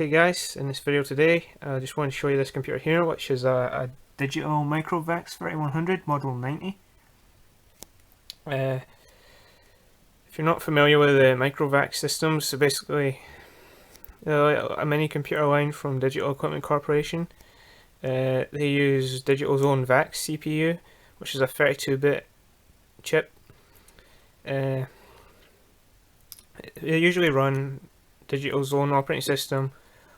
Okay guys, in this video today I just want to show you this computer here, which is a digital MicroVAX 3100 model 90. If you're not familiar with the MicroVAX systems, so basically a mini computer line from Digital Equipment Corporation. They use Digital's own VAX CPU, which is a 32-bit chip. They usually run Digital's own operating system,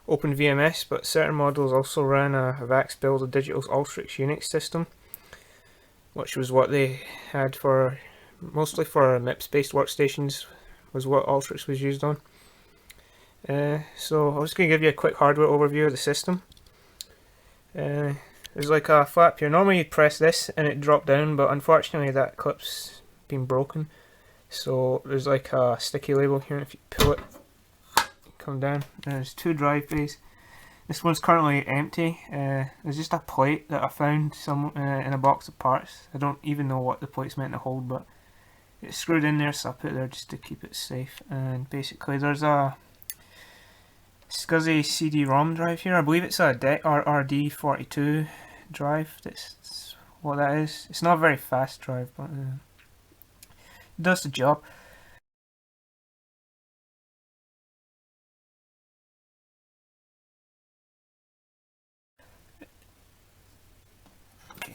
OpenVMS, but certain models also ran a VAX build of Digital's Ultrix Unix system, which was what they had for mostly for MIPS-based workstations, was what Ultrix was used on. So I was going to give you a quick hardware overview of the system. There's like a flap here. Normally you'd press this and it dropped down, but unfortunately that clip's been broken. So there's like a sticky label here, and if you pull it, come down. There's two drive bays. This one's currently empty. There's just a plate that I found in a box of parts. I don't even know what the plate's meant to hold, but it's screwed in there, so I put it there just to keep it safe. And basically there's a SCSI CD-ROM drive here. I believe it's a DEC RD42 drive. That's what that is. It's not a very fast drive, but it does the job.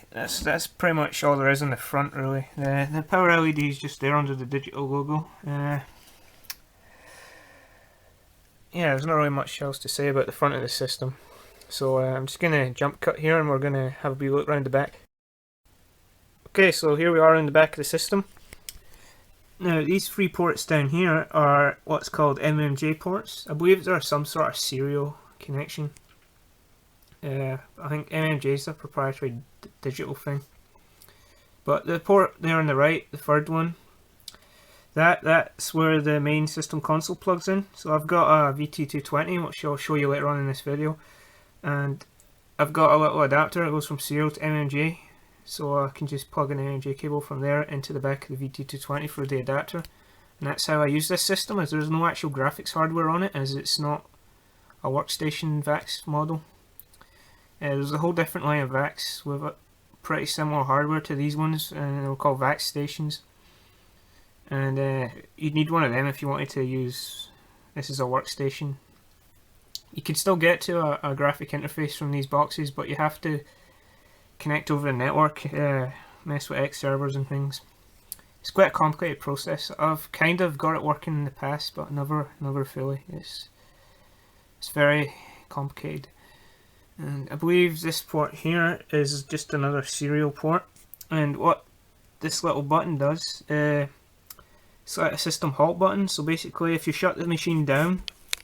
That's pretty much all there is on the front, really. The power LED is just there under the Digital logo. Yeah, there's not really much else to say about the front of the system. So I'm just going to jump cut here and we're going to have a wee look around the back. Okay, so here we are in the back of the system. Now these three ports down here are what's called MMJ ports. I believe they're some sort of serial connection. I think MMJ is a proprietary digital thing. But the port there on the right, the third one, that's where the main system console plugs in. So I've got a VT220, which I'll show you later on in this video, and I've got a little adapter that goes from serial to MMJ, so I can just plug an MMJ cable from there into the back of the VT220 for the adapter. And that's how I use this system, as there's no actual graphics hardware on it, as it's not a workstation VAX model. There's a whole different line of VAX with a pretty similar hardware to these ones, and they're called VAX stations. And you'd need one of them if you wanted to use this as a workstation. You can still get to a graphic interface from these boxes, but you have to connect over the network, mess with X servers and things. It's quite a complicated process. I've kind of got it working in the past, but never fully. It's very complicated. And I believe this port here is just another serial port, and what this little button does, it's like a system halt button. So basically if you shut the machine down,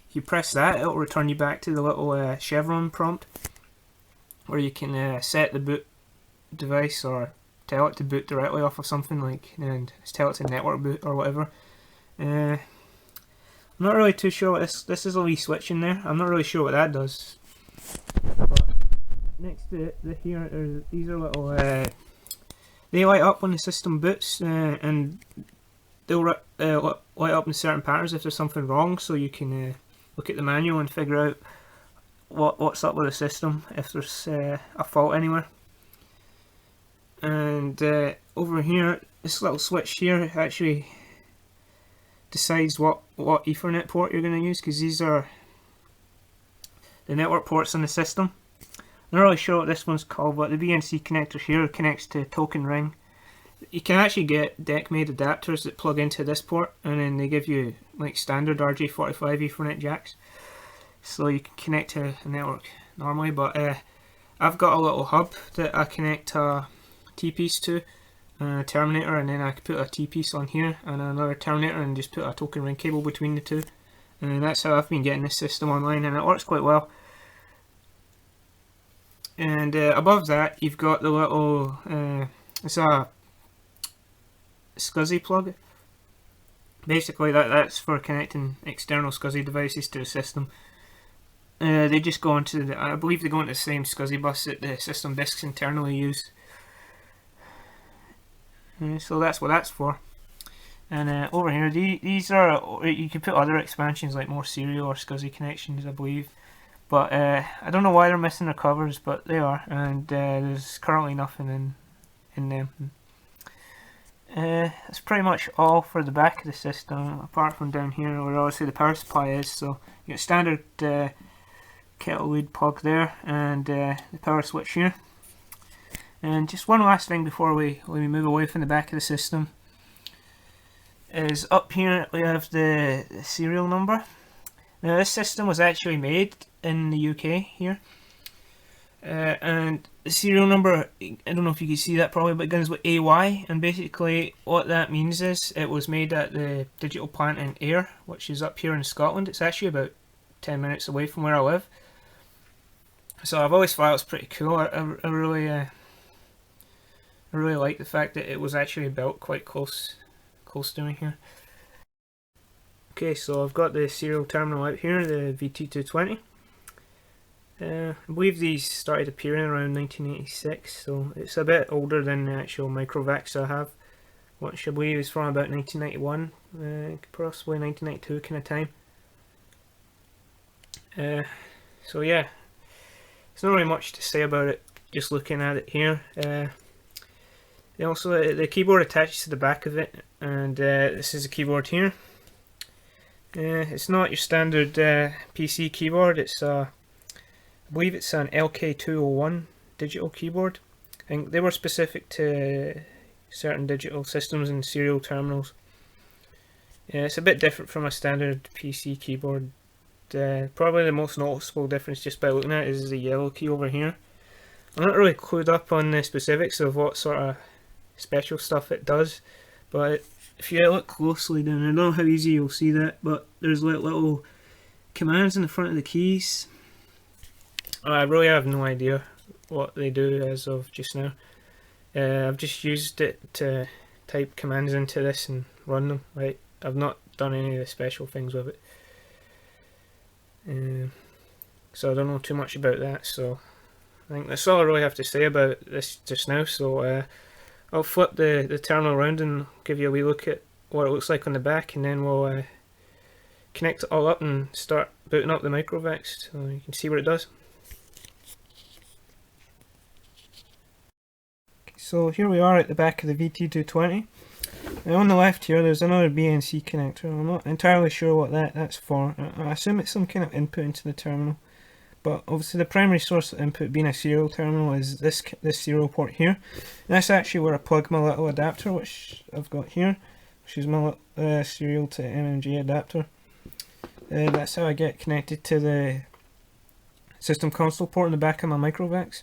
if you press that, it'll return you back to the little chevron prompt, where you can set the boot device or tell it to boot directly off of something, like, and tell it to network boot or whatever. I'm not really too sure what this is a wee switch in there. I'm not really sure what that does. But next to it, here, these are little, they light up when the system boots, and they'll light up in certain patterns if there's something wrong, so you can look at the manual and figure out what's up with the system if there's a fault anywhere. And over here, this little switch here actually decides what Ethernet port you're going to use, because these are the network ports on the system. I'm not really sure what this one's called, but the BNC connector here connects to token ring. You can actually get DEC made adapters that plug into this port, and then they give you like standard RJ45 Ethernet jacks, so you can connect to a network normally. But I've got a little hub that I connect a T-piece to, a terminator, and then I can put a T-piece on here and another terminator and just put a token ring cable between the two. And that's how I've been getting this system online, and it works quite well. And above that, you've got the little, it's a SCSI plug. Basically, that's for connecting external SCSI devices to the system. They just go into I believe they go into the same SCSI bus that the system disks internally use. So that's what that's for. And over here, these are, you can put other expansions like more serial or SCSI connections, I believe. But I don't know why they're missing their covers, but they are, and there's currently nothing in them. That's pretty much all for the back of the system, apart from down here where obviously the power supply is. So you got standard kettle lid plug there, and the power switch here. And just one last thing before we move away from the back of the system is up here we have the serial number. Now this system was actually made in the UK here, and the serial number, I don't know if you can see that probably, but it begins with AY, and basically what that means is it was made at the digital plant in Ayr, which is up here in Scotland. It's actually about 10 minutes away from where I live. So I've always thought it was pretty cool. I really like the fact that it was actually built quite close to me here. Okay, so I've got the serial terminal out here, the VT220. I believe these started appearing around 1986, so it's a bit older than the actual MicroVAX I have, which I believe is from about 1991, possibly 1992 kind of time. So yeah, there's not really much to say about it just looking at it here. Also, the keyboard attaches to the back of it, and this is a keyboard here. It's not your standard PC keyboard. It's I believe it's an LK201 digital keyboard. I think they were specific to certain digital systems and serial terminals. It's a bit different from a standard PC keyboard. Probably the most noticeable difference just by looking at it is the yellow key over here. I'm not really clued up on the specifics of what sort of special stuff it does, but if you look closely down there, I don't know how easy you'll see that, but there's little commands in the front of the keys. I really have no idea what they do as of just now. I've just used it to type commands into this and run them. Right, I've not done any of the special things with it, so I don't know too much about that. So I think that's all I really have to say about this just now. So I'll flip the terminal around and give you a wee look at what it looks like on the back, and then we'll connect it all up and start booting up the MicroVAX so you can see what it does. So here we are at the back of the VT220. Now on the left here there's another BNC connector. I'm not entirely sure what that's for. I assume it's some kind of input into the terminal. But obviously the primary source of input being a serial terminal is this serial port here. And that's actually where I plug my little adapter, which I've got here, which is my serial to MMG adapter. That's how I get connected to the system console port in the back of my MicroVAX.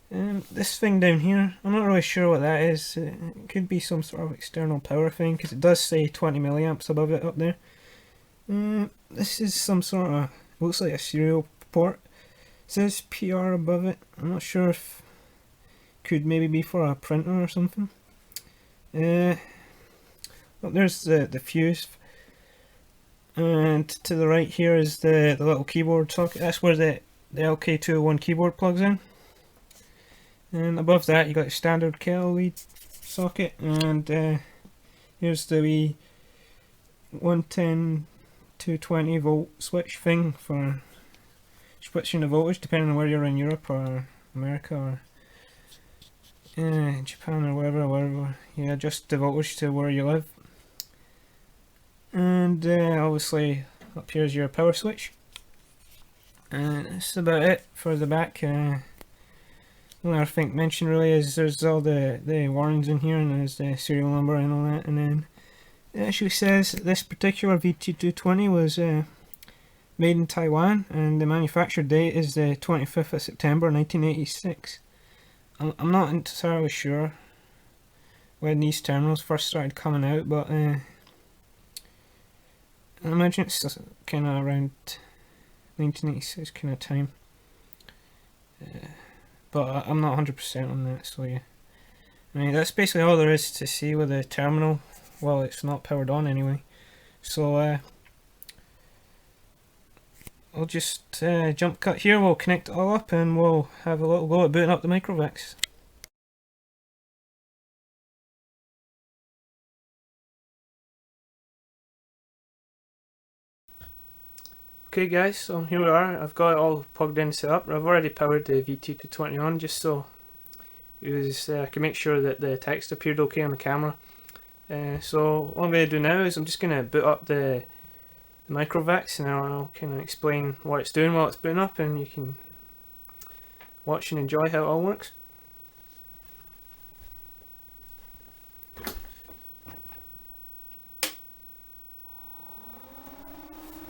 This thing down here, I'm not really sure what that is. It could be some sort of external power thing, because it does say 20 milliamps above it up there. This is some sort of, looks like a serial port. It says PR above it. I'm not sure if it could maybe be for a printer or something. Well, there's the fuse. And to the right here is the little keyboard socket. That's where the LK201 keyboard plugs in. And above that you got a standard kettle lead socket, and here's the wee 110 220 volt switch thing for switching the voltage depending on where you're in Europe or America or Japan or wherever you adjust the voltage to where you live. And obviously up here is your power switch, and that's about it for the back. Only other thing to mention really is there's all the warnings in here, and there's the serial number and all that, and then it actually says this particular VT220 was made in Taiwan, and the manufacture date is the 25th of September 1986. I'm not entirely sure when these terminals first started coming out, but I imagine it's kind of around 1986 kind of time. But I'm not 100% on that, so yeah. I mean, that's basically all there is to see with the terminal. Well, it's not powered on anyway. So I'll just jump cut here, we'll connect it all up, and we'll have a little go at booting up the MicroVAX. Okay guys, so here we are. I've got it all plugged in, set up. I've already powered the VT220 on just so I can make sure that the text appeared okay on the camera. So what I'm going to do now is I'm just going to boot up the MicroVAX, and I'll kind of explain what it's doing while it's booting up, and you can watch and enjoy how it all works.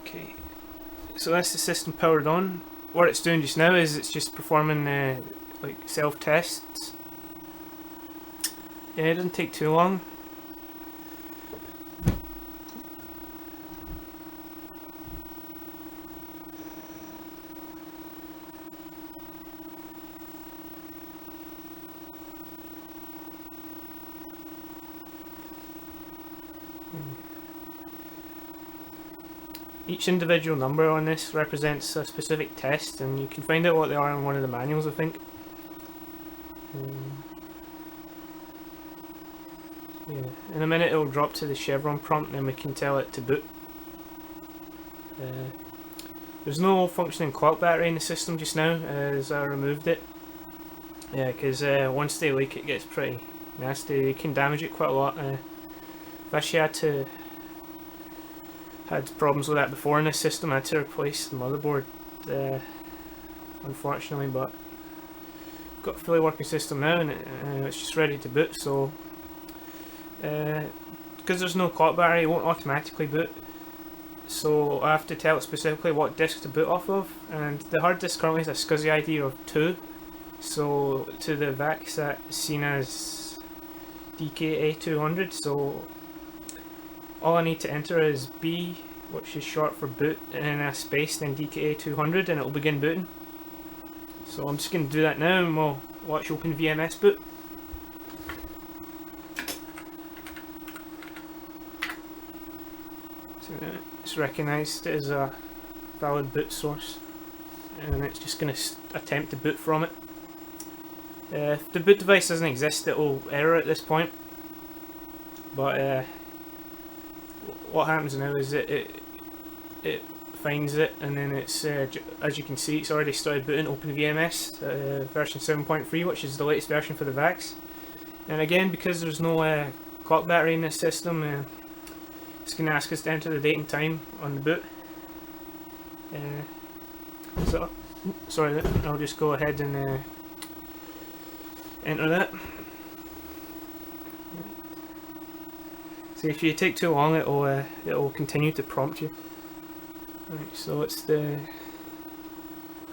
Okay, so that's the system powered on. What it's doing just now is it's just performing like self-tests. Yeah, it doesn't take too long. Each individual number on this represents a specific test, and you can find out what they are in one of the manuals, I think. Yeah. In a minute it'll drop to the chevron prompt, and then we can tell it to boot. There's no functioning clock battery in the system just now, as I removed it. Yeah, because once they leak it gets pretty nasty. You can damage it quite a lot. I've actually had problems with that before in this system. I had to replace the motherboard, unfortunately, but I've got a fully working system now, and it's just ready to boot. So because there's no clock battery, it won't automatically boot, so I have to tell it specifically what disk to boot off of, and the hard disk currently has a SCSI ID of 2, so to the VAX that's seen as DKA200, so all I need to enter is B, which is short for boot, and then a space, then DKA200, and it'll begin booting. So I'm just going to do that now, and we'll watch OpenVMS boot. So it's recognised as a valid boot source, and it's just going to attempt to boot from it. If the boot device doesn't exist, it will error at this point, but what happens now is it finds it, and then it's as you can see, it's already started booting OpenVMS version 7.3, which is the latest version for the VAX. And again, because there's no clock battery in this system, it's going to ask us to enter the date and time on the boot. So sorry, I'll just go ahead and enter that. See, if you take too long, it will continue to prompt you. Right, so it's the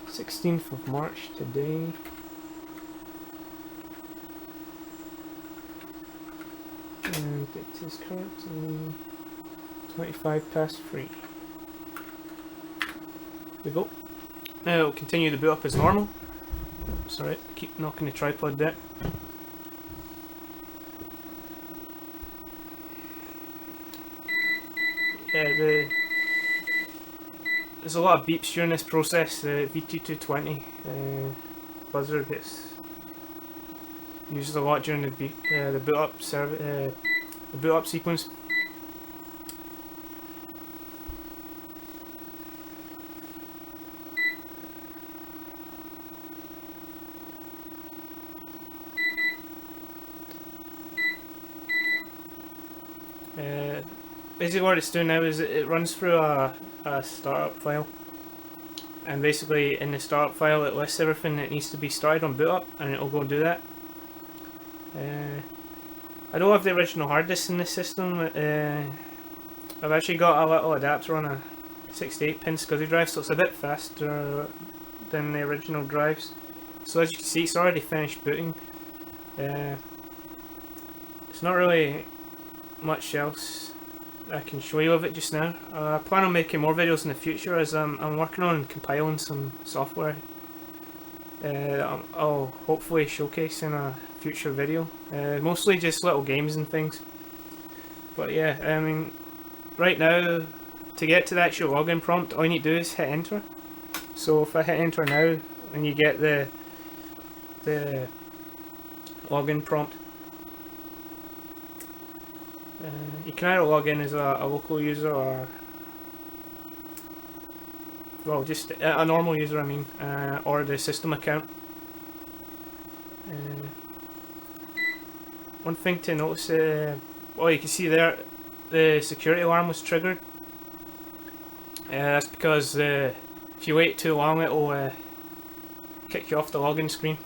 16th of March today. And it is currently 25 past 3. There we go. Now it'll continue the boot up as normal. Sorry, I keep knocking the tripod there. Yeah, there's a lot of beeps during this process. The VT220 buzzer gets used a lot during the boot up sequence. Basically what it's doing now is it runs through a startup file, and basically in the startup file it lists everything that needs to be started on boot up, and it'll go do that. I don't have the original hard disk in this system. I've actually got a little adapter on a 68 pin SCSI drive, so it's a bit faster than the original drives. So as you can see, it's already finished booting. It's not really much else I can show you of it just now. I plan on making more videos in the future, as I'm working on compiling some software I'll hopefully showcase in a future video. Mostly just little games and things. But yeah, I mean, right now, to get to the actual login prompt, all you need to do is hit enter. So if I hit enter now, and you get the login prompt. You can either log in as a local user, or well, just a normal user, I mean, or the system account. One thing to notice, well, you can see there, the security alarm was triggered. That's because if you wait too long, it'll kick you off the login screen.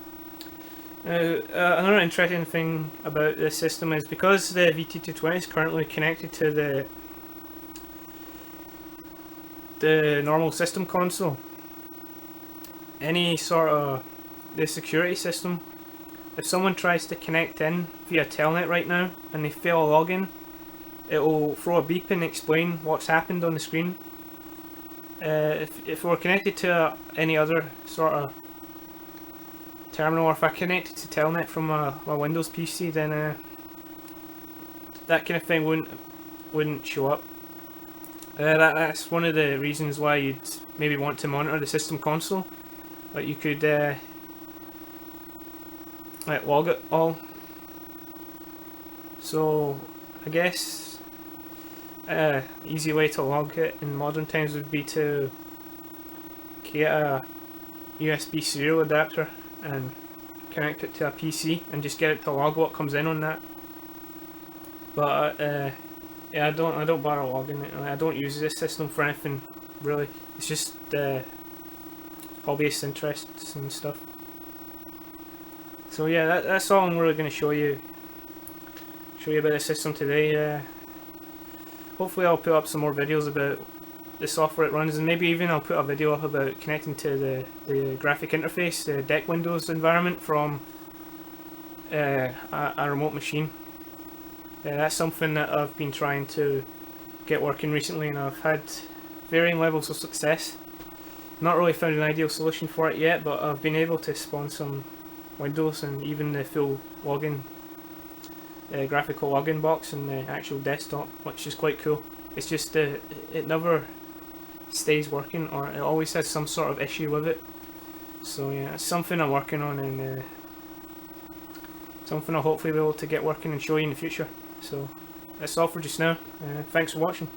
Another interesting thing about this system is because the VT220 is currently connected to the normal system console, any sort of the security system, if someone tries to connect in via telnet right now and they fail a login, it will throw a beep and explain what's happened on the screen. If we're connected to any other sort of terminal, or if I connected to telnet from my Windows PC, then that kind of thing wouldn't show up. That's one of the reasons why you'd maybe want to monitor the system console. Like, you could like log it all. So I guess easy way to log it in modern times would be to get a USB serial adapter and connect it to a PC and just get it to log what comes in on that. But yeah, I don't bother logging it. I don't use this system for anything really. It's just hobbyist interests and stuff. So yeah, that's all I'm really going to show you about the system today. Hopefully I'll put up some more videos about the software it runs, and maybe even I'll put a video up about connecting to the graphic interface, the DEC Windows environment from a remote machine. That's something that I've been trying to get working recently, and I've had varying levels of success. Not really found an ideal solution for it yet, but I've been able to spawn some windows and even the full login, graphical login box and the actual desktop, which is quite cool. It's just it never stays working, or it always has some sort of issue with it. So yeah, it's something I'm working on, and something I'll hopefully be able to get working and show you in the future. So that's all for just now. Thanks for watching.